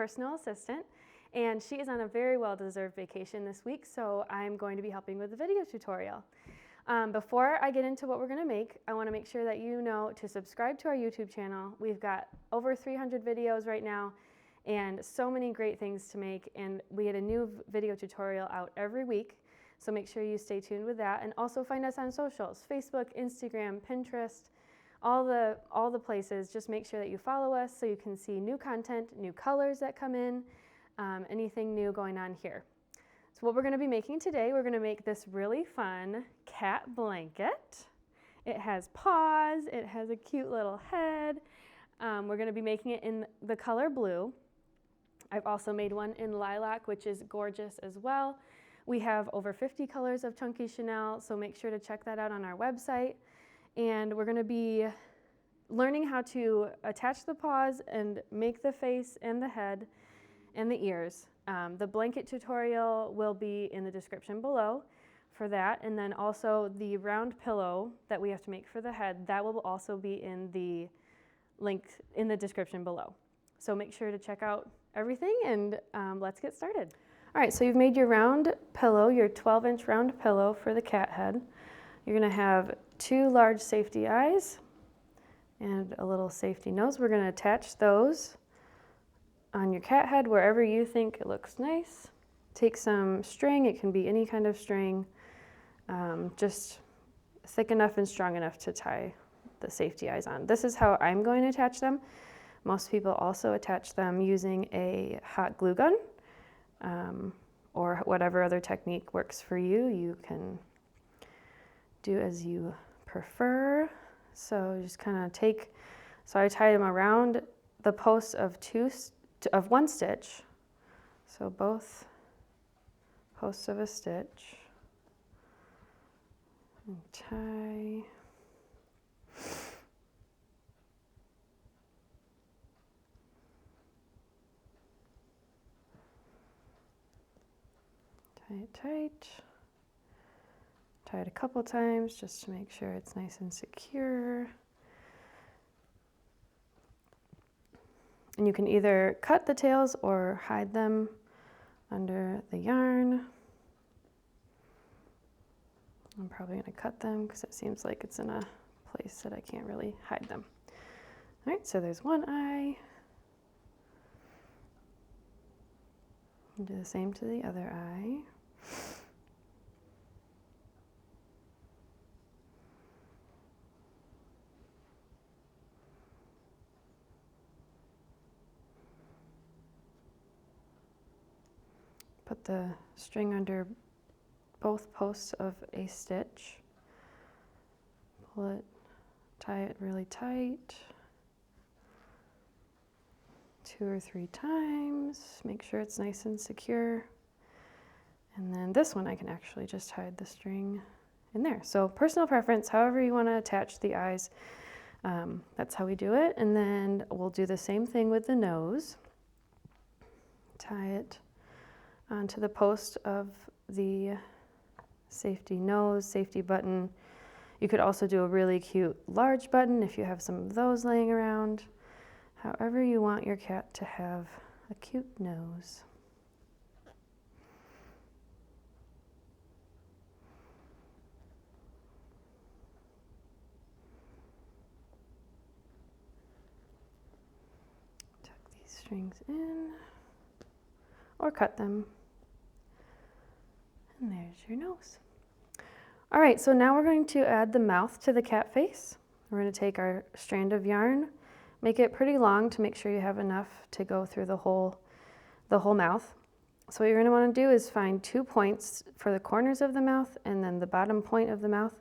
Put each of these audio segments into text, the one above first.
personal assistant, and she is on a very well-deserved vacation this week, so I'm going to be helping with the video tutorial. Before I get into what we're going to make, I want to make sure that you know to subscribe to our YouTube channel. We've got over 300 videos right now and so many great things to make, and we get a new video tutorial out every week, so make sure you stay tuned with that. And also find us on socials, Facebook, Instagram, Pinterest, all the places. Just make sure that you follow us so you can see new content, new colors that come in, anything new going on here. So what we're going to be making today, we're going to make this really fun cat blanket. It has paws, it has a cute little head. We're going to be making it in the color blue. I've also made one in lilac, which is gorgeous as well. We have over 50 colors of chunky chenille, so make sure to check that out on our website. And we're going to be learning how to attach the paws and make the face and the head and the ears. The blanket tutorial will be in the description below for that, and then also the round pillow that we have to make for the head, that will also be in the link in the description below. So make sure to check out everything, and let's get started. All right, so you've made your round pillow, your 12-inch round pillow for the cat head. You're going to have 2 large safety eyes and a little safety nose. We're going to attach those on your cat head wherever you think it looks nice. Take some string, it can be any kind of string, just thick enough and strong enough to tie the safety eyes on. This is how I'm going to attach them. Most people also attach them using a hot glue gun, or whatever other technique works for you. You can do as you prefer. So just kind of so I tie them around the posts of 1 stitch, so both posts of a stitch, and tie. Tie it tight. Tie it a couple times just to make sure it's nice and secure. And you can either cut the tails or hide them under the yarn. I'm probably going to cut them because it seems like it's in a place that I can't really hide them. All right, so there's one eye. And do the same to the other eye. Put the string under both posts of a stitch. Pull it, tie it really tight. 2 or 3 times. Make sure it's nice and secure. And then this one I can actually just hide the string in there. So personal preference, however you want to attach the eyes, that's how we do it. And then we'll do the same thing with the nose. Tie it onto the post of the safety nose, safety button. You could also do a really cute large button if you have some of those laying around. However you want your cat to have a cute nose. Tuck these strings in or cut them. And there's your nose. All right, so now we're going to add the mouth to the cat face. We're going to take our strand of yarn, make it pretty long to make sure you have enough to go through the whole mouth. So what you're going to want to do is find 2 points for the corners of the mouth and then the bottom point of the mouth,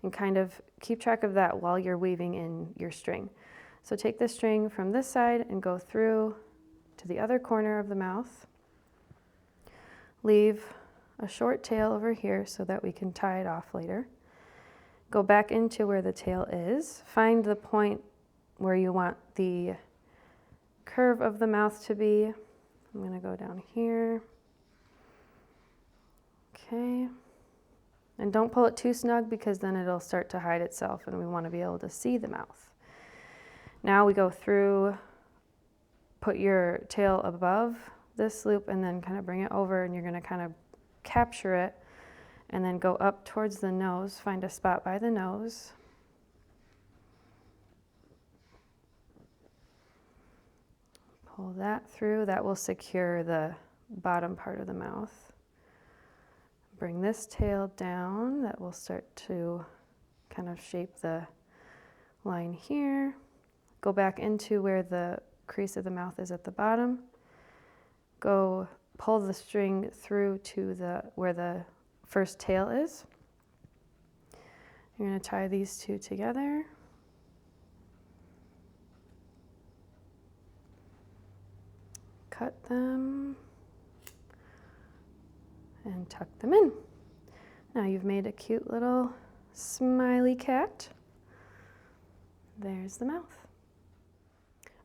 and kind of keep track of that while you're weaving in your string. So take the string from this side and go through to the other corner of the mouth. Leave a short tail over here so that we can tie it off later. Go back into where the tail is. Find the point where you want the curve of the mouth to be. I'm going to go down here. Okay. And don't pull it too snug because then it'll start to hide itself and we want to be able to see the mouth. Now we go through put your tail above this loop and then kind of bring it over, and you're going to kind of capture it and then go up towards the nose, find a spot by the nose. Pull that through. That will secure the bottom part of the mouth. Bring this tail down. That will start to kind of shape the line here. Go back into where the crease of the mouth is at the bottom. Go pull the string through to where the first tail is. You're going to tie these two together. Cut them and tuck them in. Now you've made a cute little smiley cat. There's the mouth.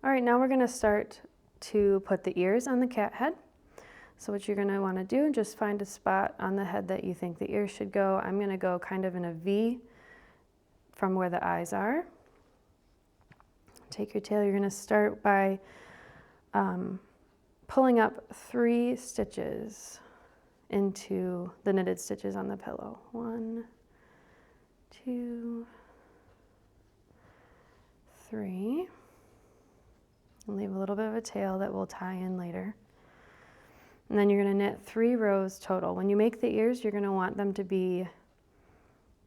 All right, now we're going to start to put the ears on the cat head. So what you're going to want to do, just find a spot on the head that you think the ears should go. I'm going to go kind of in a V from where the eyes are. Take your tail. You're going to start by pulling up 3 stitches into the knitted stitches on the pillow. 1, 2, 3. And leave a little bit of a tail that we'll tie in later. And then you're going to knit 3 rows total. When you make the ears, you're going to want them to be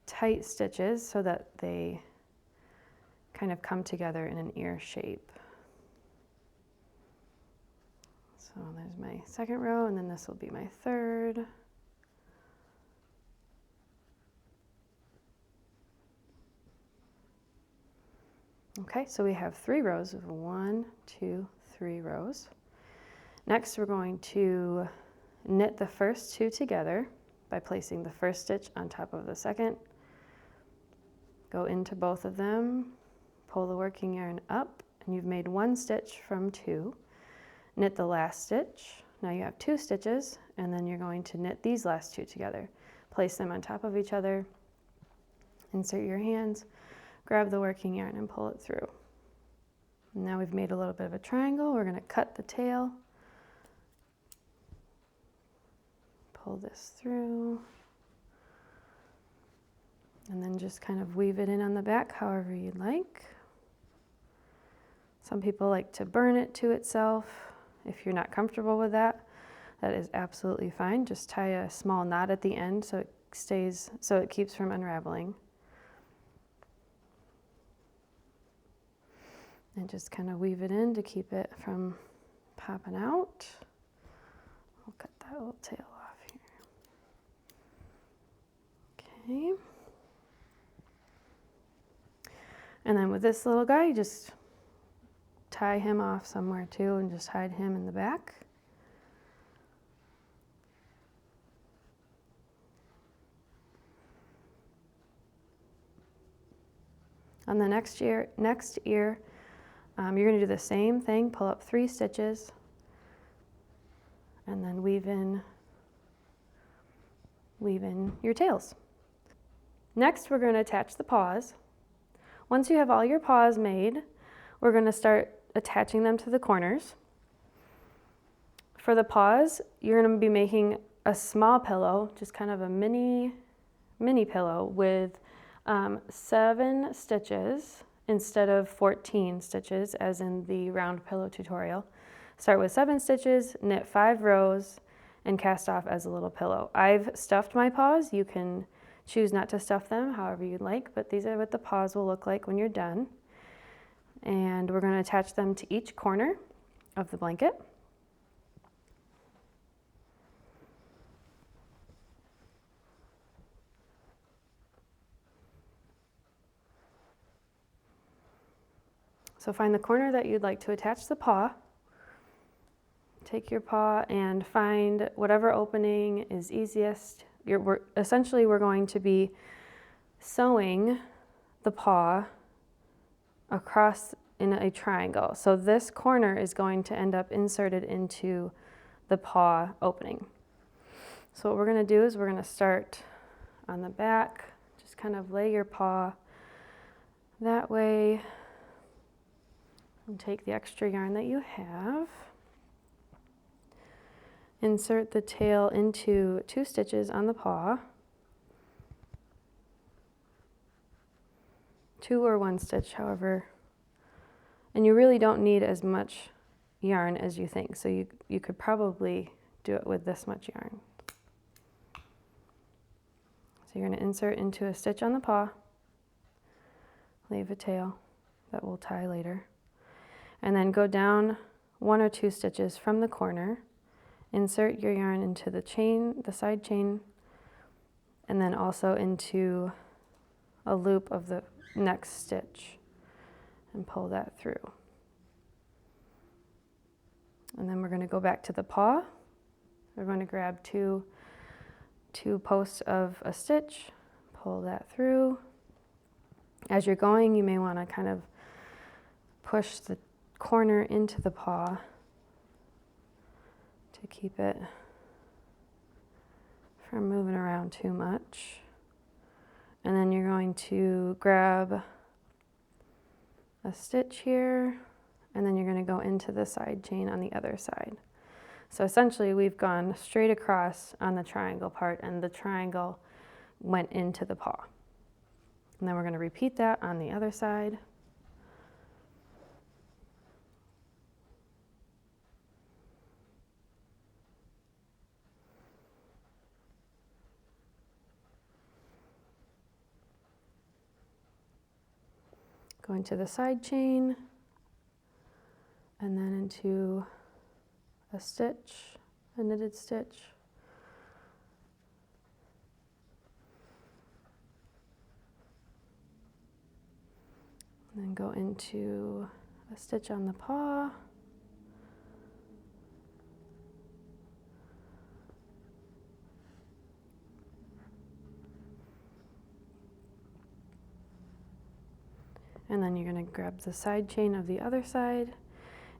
tight stitches so that they kind of come together in an ear shape. So there's my second row, and then this will be my third. Okay, so we have 3 rows of 1, 2, 3 rows. Next, we're going to knit the first 2 together by placing the first stitch on top of the second. Go into both of them, pull the working yarn up, and you've made 1 stitch from 2. Knit the last stitch. Now you have 2 stitches, and then you're going to knit these last 2 together. Place them on top of each other. Insert your hands, grab the working yarn, and pull it through. Now we've made a little bit of a triangle. We're going to cut the tail. Pull this through. And then just kind of weave it in on the back however you'd like. Some people like to burn it to itself. If you're not comfortable with that, that is absolutely fine. Just tie a small knot at the end so it keeps from unraveling. And just kind of weave it in to keep it from popping out. We'll cut that little tail off here. Okay. And then with this little guy, you just tie him off somewhere too and just hide him in the back. On the next ear, you're going to do the same thing. Pull up 3 stitches and then weave in your tails. Next, we're going to attach the paws. Once you have all your paws made, we're going to start attaching them to the corners. For the paws, you're going to be making a small pillow, just kind of a mini pillow with 7 stitches instead of 14 stitches as in the round pillow tutorial. Start with 7 stitches, knit 5 rows, and cast off as a little pillow. I've stuffed my paws. You can choose not to stuff them however you'd like, but these are what the paws will look like when you're done. And we're going to attach them to each corner of the blanket. So find the corner that you'd like to attach the paw. Take your paw and find whatever opening is easiest. Essentially, we're going to be sewing the paw across in a triangle. So this corner is going to end up inserted into the paw opening. So what we're going to do is we're going to start on the back. Just kind of lay your paw that way. And take the extra yarn that you have. Insert the tail into 2 stitches on the paw. 2 or 1 stitch, however. And you really don't need as much yarn as you think, so you could probably do it with this much yarn. So you're going to insert into a stitch on the paw, leave a tail that we'll tie later, and then go down 1 or 2 stitches from the corner. Insert your yarn into the chain, the side chain, and then also into a loop of the next stitch and pull that through. And then we're going to go back to the paw. We're going to grab two posts of a stitch, pull that through. As you're going, you may want to kind of push the corner into the paw to keep it from moving around too much. And then you're going to grab a stitch here, and then you're going to go into the side chain on the other side. So essentially we've gone straight across on the triangle part, and the triangle went into the paw. And then we're going to repeat that on the other side. Go into the side chain, and then into a stitch, a knitted stitch. And then go into a stitch on the paw. And then you're going to grab the side chain of the other side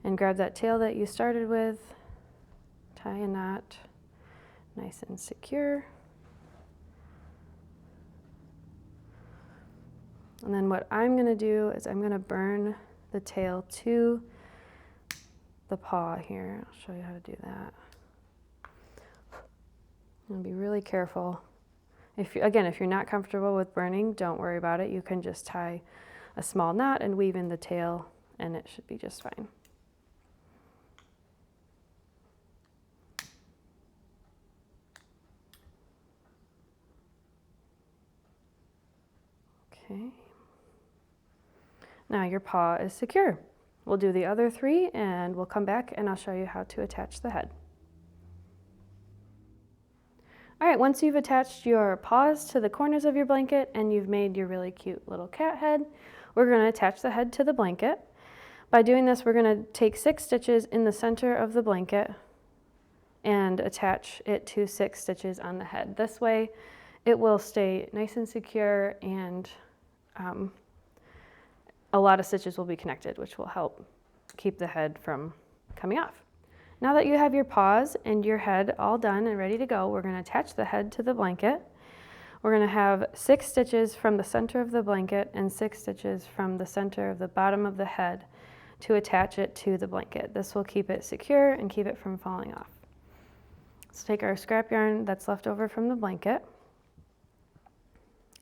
and grab that tail that you started with, tie a knot nice and secure. And then what I'm going to do is I'm going to burn the tail to the paw here. I'll show you how to do that. And be really careful. If you're not comfortable with burning, don't worry about it. You can just tie a small knot and weave in the tail, and it should be just fine. Okay. Now your paw is secure. We'll do the other 3 and we'll come back and I'll show you how to attach the head. All right, once you've attached your paws to the corners of your blanket and you've made your really cute little cat head, we're going to attach the head to the blanket. By doing this, we're going to take 6 stitches in the center of the blanket and attach it to 6 stitches on the head. This way it will stay nice and secure, and a lot of stitches will be connected, which will help keep the head from coming off. Now that you have your paws and your head all done and ready to go, we're going to attach the head to the blanket. We're going to have 6 stitches from the center of the blanket and 6 stitches from the center of the bottom of the head to attach it to the blanket. This will keep it secure and keep it from falling off. Let's take our scrap yarn that's left over from the blanket,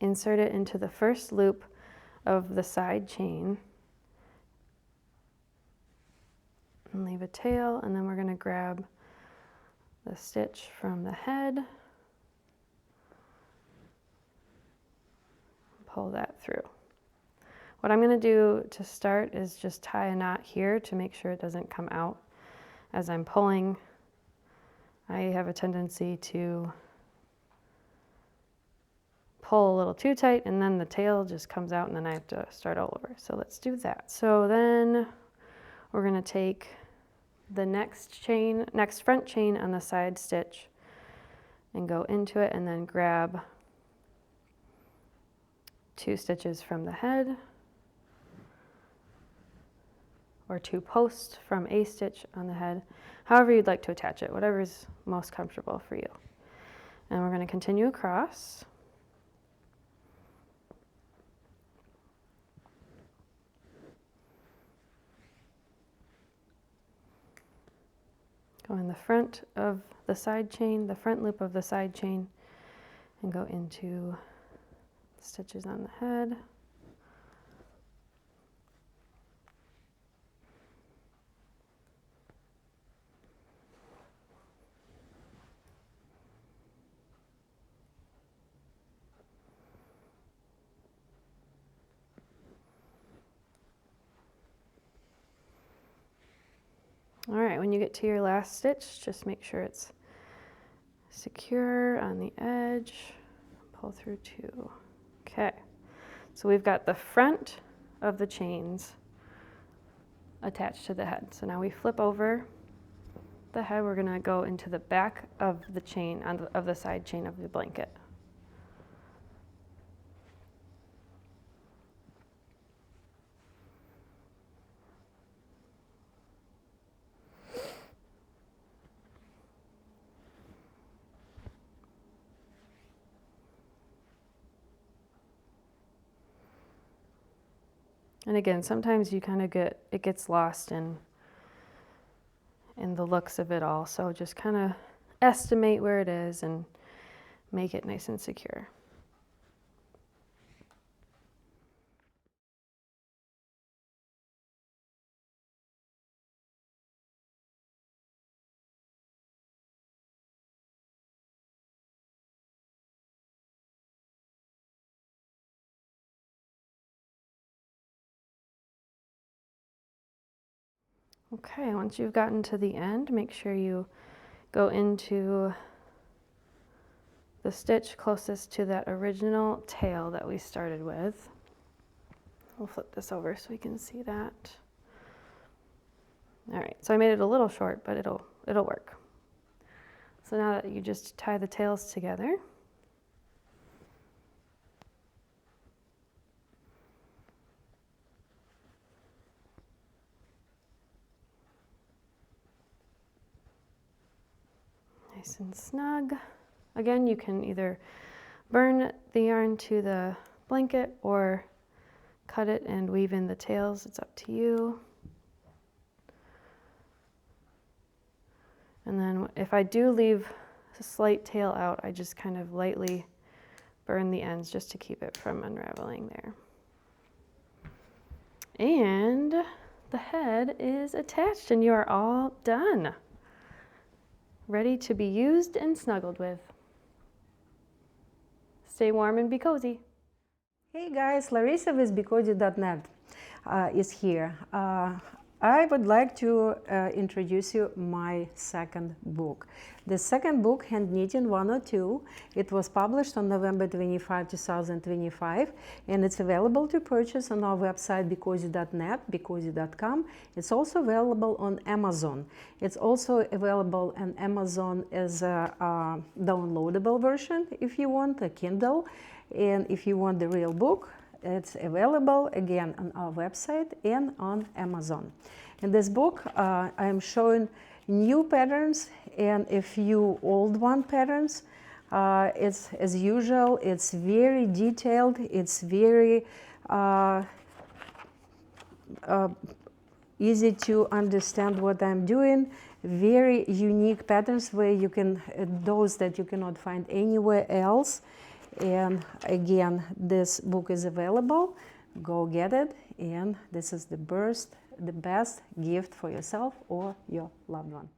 insert it into the first loop of the side chain, and leave a tail, and then we're going to grab the stitch from the head, pull that through. What I'm going to do to start is just tie a knot here to make sure it doesn't come out as I'm pulling. I have a tendency to pull a little too tight and then the tail just comes out and then I have to start all over. So let's do that. So then we're going to take the next front chain on the side stitch and go into it, and then grab 2 stitches from the head, or 2 posts from a stitch on the head, however you'd like to attach it, whatever is most comfortable for you. And we're going to continue across. Go in the front of the side chain, the front loop of the side chain, and go into stitches on the head. All right, when you get to your last stitch, just make sure it's secure on the edge. Pull through 2. Okay, so we've got the front of the chains attached to the head. So now we flip over the head. We're gonna go into the back of the chain, of the side chain of the blanket. And again, sometimes you kind of it gets lost in the looks of it all. So just kind of estimate where it is and make it nice and secure. Okay, once you've gotten to the end, make sure you go into the stitch closest to that original tail that we started with. We'll flip this over so we can see that. All right, so I made it a little short, but it'll work. So now that you just tie the tails together, nice and snug. Again, you can either burn the yarn to the blanket or cut it and weave in the tails. It's up to you. And then if I do leave a slight tail out, I just kind of lightly burn the ends just to keep it from unraveling there. And the head is attached and you are all done. Ready to be used and snuggled with. Stay warm and be cozy. Hey guys, Larissa with BeCozi.net is here. I would like to introduce you my second book. The second book, Hand Knitting 102, it was published on November 25, 2025, and it's available to purchase on our website BeCozi.net, BeCozi.com. It's also available on Amazon. It's also available on Amazon as a downloadable version if you want, a Kindle, and if you want the real book, it's available again on our website and on Amazon. In this book, I'm showing new patterns and a few old patterns. It's as usual, it's very detailed, it's very easy to understand what I'm doing. Very unique patterns where you can, those that you cannot find anywhere else. And again, this book is available. Go get it. And this is the best gift for yourself or your loved one.